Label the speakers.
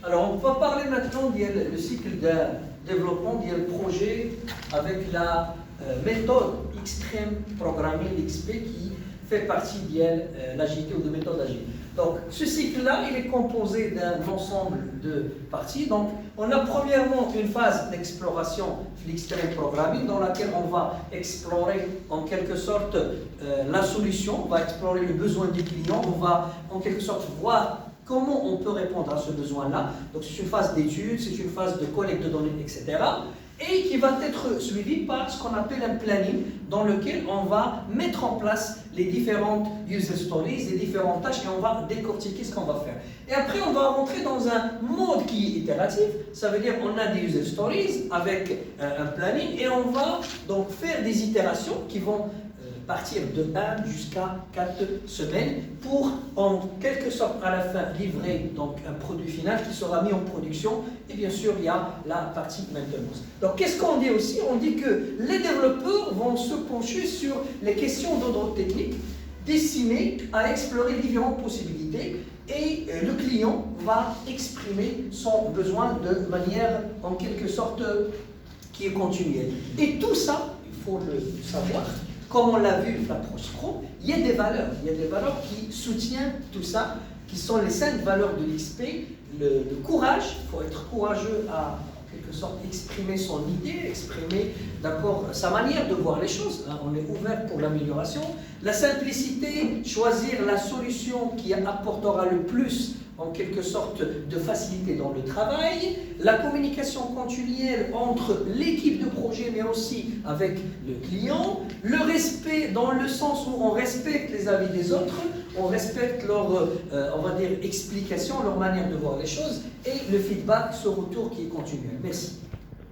Speaker 1: Alors, on va parler maintenant du cycle de développement du projet avec la méthode Extreme Programming XP qui fait partie de l'agilité ou de méthode agile. Donc, ce cycle-là, il est composé d'un ensemble de parties. Donc, on a premièrement une phase d'exploration, l'Extreme Programming, dans laquelle on va explorer en quelque sorte la solution, on va explorer le besoin du client, on va en quelque sorte voir comment on peut répondre à ce besoin-là. Donc, c'est une phase d'étude, c'est une phase de collecte de données, etc. Et qui va être suivie par ce qu'on appelle un planning, dans lequel on va mettre en place les différentes user stories, les différentes tâches, et on va décortiquer ce qu'on va faire. Et après, on va rentrer dans un mode qui est itératif, ça veut dire qu'on a des user stories avec un planning, et on va donc faire des itérations qui vont partir de 1 jusqu'à 4 semaines pour, en quelque sorte, à la fin, livrer donc un produit final qui sera mis en production. Et bien sûr, il y a la partie maintenance. Donc, qu'est-ce qu'on dit aussi? On dit que les développeurs vont se pencher sur les questions d'ordre technique destinées à explorer différentes possibilités et le client va exprimer son besoin de manière, en quelque sorte, qui est continuelle. Et tout ça, il faut le savoir, comme on l'a vu l'approche Scrum, il y a des valeurs qui soutiennent tout ça, qui sont les 5 valeurs de l'XP. Le courage, il faut être courageux à, en quelque sorte, exprimer son idée, exprimer d'abord sa manière de voir les choses. On est ouvert pour l'amélioration. La simplicité, choisir la solution qui apportera le plus, en quelque sorte, de facilité dans le travail, la communication continuelle entre l'équipe de projet, mais aussi avec le client, le respect dans le sens où on respecte les avis des autres, on respecte leur, on va dire, explication, leur manière de voir les choses, et le feedback, ce retour qui est continuel. Merci.